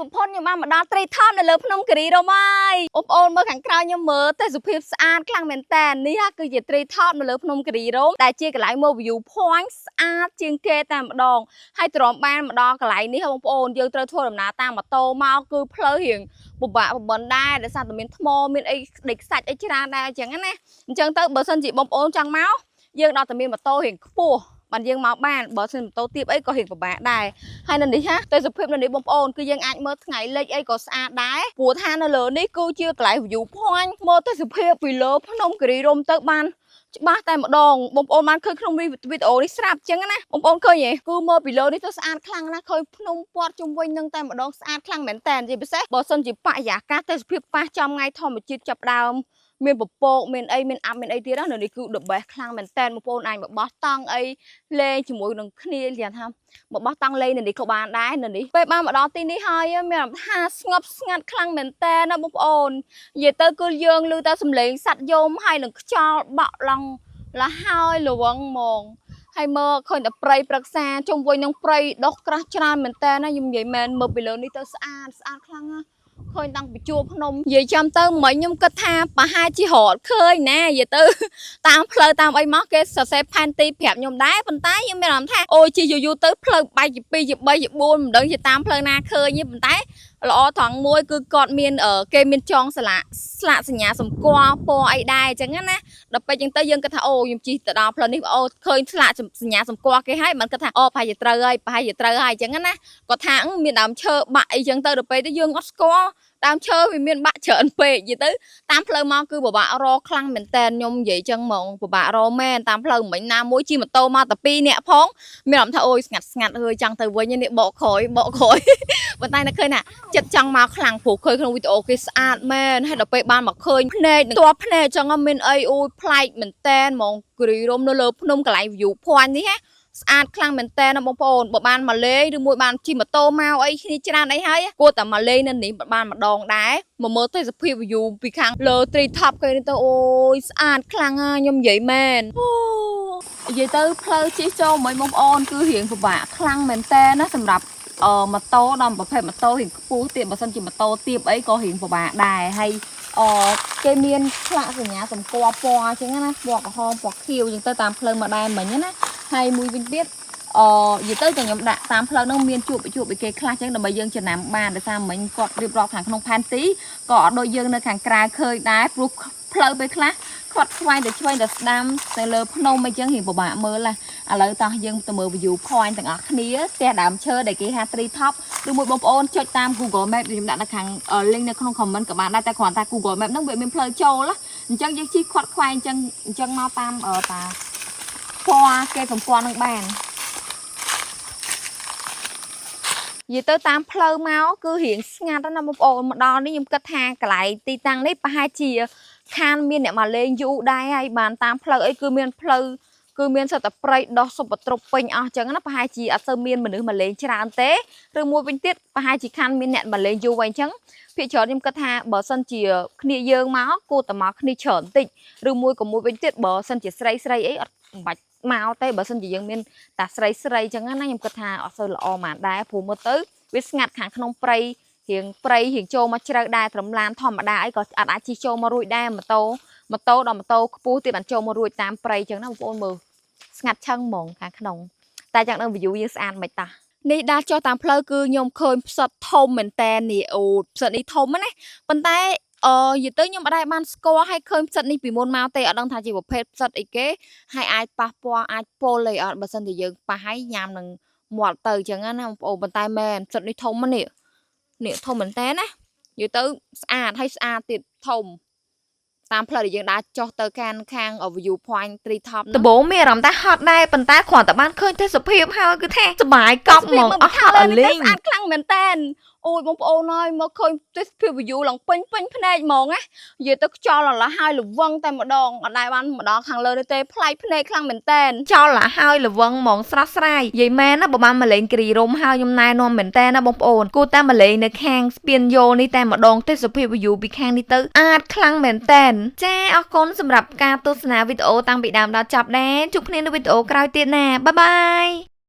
បំផុតខ្ញុំបានមកដល់ត្រីថោកនៅលើភ្នំគិរីរម្យហើយបងប្អូនមើលខាងក្រៅខ្ញុំមើលតែសុភាពស្អាតខ្លាំងមែនតើនេះគឺជាត្រីថោកនៅលើភ្នំគិរីរម្យដែលជាកន្លែងមើល view point ស្អាតជាងគេតែម្ដងហើយទ្រាំបានមកដល់កន្លែងនេះបងប្អូនយើងត្រូវធ្វើដំណើរតាមម៉ូតូមកគឺផ្លូវរៀងពិបាកប្រព័ន្ធដែរដោយសារតែមានថ្មមានអីដេកខ្សាច់អីច្រើនដែរអញ្ចឹងណាអញ្ចឹងទៅបើសិនជាបងប្អូនចង់មកយើងដល់តែមានម៉ូតូរៀងខ្ពស់បានយើងមកបានបើសិនម៉ូតូទៀបអីក៏រៀងពិបាកដែរហើយនៅនេះតែសុភាពនៅនេះបងប្អូនគឺយើងអាចមើលថ្ងៃលិចអីក៏ស្អាតដែរព្រោះថានៅលើនេះគឺជាកន្លែង view point មើលទៅសុភាពពីលើភ្នំគិរីរម្យទៅបានច្បាស់តែម្ដងបងប្អូនបានឃើញក្នុងវីដេអូនេះស្រាប់អញ្ចឹងណាបងប្អូនឃើញទេគឺមើលពីលើនេះទៅស្អាតខ្លាំងណាស់ឃើញភ្នំព័ទ្ធជុំវិញនឹងតែម្ដងស្អាតខ្លាំងមែនតើជាពិសេសបើសិនជាបរិយាកាសទេសភាពប៉ះចំថ្ងៃធម្មជាតិចាប់ដើមមានពពកមានអីមានអាប់មានអីទៀតណានេះគឺ the best ខ្លាំងមែនតើបងប្អូនអាចមកបោះតង់អីលេងជាមួយនឹងគ្នាយ៉ាងថាមកបោះតង់លេងនៅនេះក៏បានដែរនៅនេះពេលបានមកដល់ទីនេះហើយមានថាស្ងប់ស្ងាត់ខ្លាំងមែនតើណាបងប្អូននិយាយទៅគឺយើងឮតែសំឡេងសត្វយំហើយនឹងខ្យល់បក់ឡងលហើយលវងហ្មងហើយមើលឃើញតែព្រៃព្រឹក្សាជុំវិញនឹងព្រៃដុះក្រាស់ច្រើនមែនតើណាខ្ញុំនិយាយមែនមើលពីលើនេះទៅស្អាតខ្លាំងណាស់ឃើញតាំងពីជួរភ្នំនិយាយចាំទៅមិញខ្ញុំគិតថាប្រហែលជារត់ឃើញណានិយាយទៅតាមផ្លូវតាមអីមកគេសរសេរផែនទីប្រាប់ខ្ញុំដែរប៉ុន្តែខ្ញុំមានអារម្មណ៍ថាអូជាយូរទៅផ្លូវបែកជា2ជា3ជា4មិនដឹងជាតាមផ្លូវណាឃើញទេប៉ុន្តែល្អត្រង់មួយគឺគាត់មានគេមានចងស្លាកសញ្ញាសម្គាល់ពណ៌អីដែរអញ្ចឹងណាដល់ពេលអញ្ចឹងទៅយើងគិតថាអូខ្ញុំជិះទៅដល់ផ្លូវនេះអូឃើញស្លាកសញ្ញាសម្គាល់គេហើយមិនគិតថាអូប្រហែលជាត្រូវហើយអញ្ចឹងណាគាត់ថាមានដើមឈើបាក់អីចឹងទៅដល់ពេលទៅយើងអត់ស្គាល់ដើមឈើវាមានបាក់ច្រើនពេកនិយាយទៅតាមផ្លូវមកគឺពិបាករកខ្លាំងមែនតើខ្ញុំនិយាយចឹងហ្មងពិបាករកមែនតាមផ្លូវមិញណាមួយជិះម៉ូតូមកតែ2នាក់ផងមានអារម្មណ៍ថាអូយស្ងាត់ហើយចង់ទៅវិញនេះបកក្រោយប៉ុន្តែនៅឃើញណាចិត្តចង់មកខ្លាំងព្រោះឃើញក្នុងវីដេអូគេស្អាតមែនហើយដល់ពេលបានមកឃើញភ្នែកផ្ទាល់ភ្នែកចឹងមានអីអូយប្លែកមែនតើហ្មងគិរីរម្យនៅលើភ្នំកន្លែង view point នេះណាស្អាតខ្លាំងមែនតើណាបងប្អូនបើបានមកលេងឬមួយបានជិះម៉ូតូមកអីគ្នាច្រើនអីហើយគួរតែមកលេងនៅនេះបានម្ដងដែរមកមើលទេសភាព view ពីខាងលើ tree top គេនេះទៅអូយស្អាតខ្លាំងខ្ញុំនិយាយមែននិយាយទៅផ្លូវជិះចូលមិញបងប្អូនគឺរៀងពិបាកខ្លាំងមែនតើណាសម្រាប់ម៉ូតូដល់ប្រភេទម៉ូតូរៀងខ្ពស់ទៀតបើសិនជាម៉ូតូទៀបអីក៏រៀងពិបាកដែរហើយគេមានឆ្លាក់សញ្ញាសម្គាល់ពណ៌អញ្ចឹងណាពណ៌ក្រហមពណ៌ខៀវអញ្ចឹងទៅតាមផ្លូវមកដែរមិញណាហើយមួយវិញទៀតនិយាយទៅខ្ញុំដាក់តាមផ្លូវនោះមានជួបពីគេខ្លះអញ្ចឹងដើម្បីយើងចំណាំបានដោយសារមិញគាត់រៀបរាប់ខាងក្នុងផែនទីក៏អត់ដូចយើងនៅខាងក្រៅឃើញដែរព្រោះផ្លូវពេលខ្លះគាត់ស្វែងទៅឆ្វេងទៅស្ដាំទៅលើភ្នំអីចឹងរៀងពិបាកមើលណាឥឡូវតោះយើងទៅមើល view point ទាំងអស់គ្នាផ្ទះដើមឈើដែលគេហៅ tree top ឬមួយបងប្អូនចុចតាម Google Map ខ្ញុំដាក់នៅខាង link នៅក្នុង comment ក៏បានដែរតែគ្រាន់តែ Google Map ហ្នឹងវាមានផ្លូវចូលណាអញ្ចឹងយើងជិះខាត់ខ្វែងអញ្ចឹងមកតាមតាពណ៌គេសម្គាល់នឹងបាននិយាយទៅតាមផ្លូវមកគឺរៀងស្ងាត់ណាបងប្អូនមកដល់នេះខ្ញុំគិតថាកន្លែងទីតាំងនេះប្រហែលជាខានមានអ្នកមកលេងយូរដែរហើយបានតាមផ្លូវអីគឺមានផ្លូវគឺមានសិតតែព្រៃដោះសុបទ្រុបពេញអស់អញ្ចឹងណាប្រហែលជាអត់សូវមានមនុស្សមកលេងច្រើនទេឬមួយវិញទៀតប្រហែលជាខានមានអ្នកមកលេងយូរវិញអញ្ចឹងភាគច្រើនខ្ញុំគិតថាបើសិនជាគ្នាយើងមកគួរតែមកគ្នាច្រើនតិចឬមួយក៏មួយវិញទៀតបើសិនជាស្រីអីអត់បាច់មកទេបើសិនជាយើងមានតាស្រីអញ្ចឹងណាខ្ញុំគិតថាអត់សូវល្អហ្មងដែរព្រោះមើលទៅវាស្ងាត់ខាងក្នុងព្រៃរៀងចូលមកជ្រៅដែរត្រឹមឡានធម្មតាអីក៏អាចជិះចូលមករួចដែរម៉ូតូដល់ម៉ូតូខ្ពស់ទៀតបានចូលមករួចតាមព្រៃអញ្ចឹងណាបងប្អូនមើលស្ងាត់ឆឹងហ្មងខាងក្នុងតែយ៉ាងនឹង view យើងស្អាតមិនតានេះដើរចុះតាមផ្លូវគឺខ្ញុំឃើញផ្សិតធំមែនតែននេះអូផ្សិតនេះធំណាប៉ុន្តែនិយាយទៅខ្ញុំអត់ដែរបានស្គាល់ហើយឃើញផ្សិតនេះពីមុនមកទេអត់ដឹងថាជាប្រភេទផ្សិតអីគេហើយអាចប៉ះពាល់អាចពុលអីអត់បើសិនជាយើងប៉ះហើយញ៉ាំនឹងមាត់ទៅអញ្ចឹងណាបងប្អូនប៉ុន្តែមែនផ្សិតនេះធំនេះធំមែនតើណានិយាយទៅស្អាតហើយស្អាតទៀតធំតាមផ្លូវដែលយើងដើរចុះទៅខាង view point tree top ដំបូងមានអារម្មណ៍ថាហត់ដែរប៉ុន្តែគ្រាន់តែបានឃើញទេសភាពហើយគឺថាសប្បាយកប់ហ្មងអស់ហត់អលេងស្អាតខ្លាំងមែនតើអូយបងប្អូនអើយមកឃើញទេសភាព view ឡើងពេញភ្នែកហ្មងណានិយាយទៅខ្យល់ឡោះហើយលវងតែម្ដងអត់ដែរបានម្ដងខាងលើនេះទេប្លែកភ្នែកខ្លាំងមែនតើខ្យល់ឡោះហើយលវងហ្មងស្រស់ស្រាយនិយាយមែនណាបើបានមកលេងគិរីរម្យហើយខ្ញុំណែនាំមែនតើណាបងប្អូនគួរតែមកលេងនៅខាងស្ពានយោនេះតែម្ដងទេសភាព view ពីខាងនេះទៅអាចខ្លាំងមែនតើចាអរគុណសម្រាប់ការទស្សនាវីដេអូតាំងពីដើមដល់ចប់ដែរជួបគ្នានៅវីដេអូក្រោយទៀតណាបាយបាយ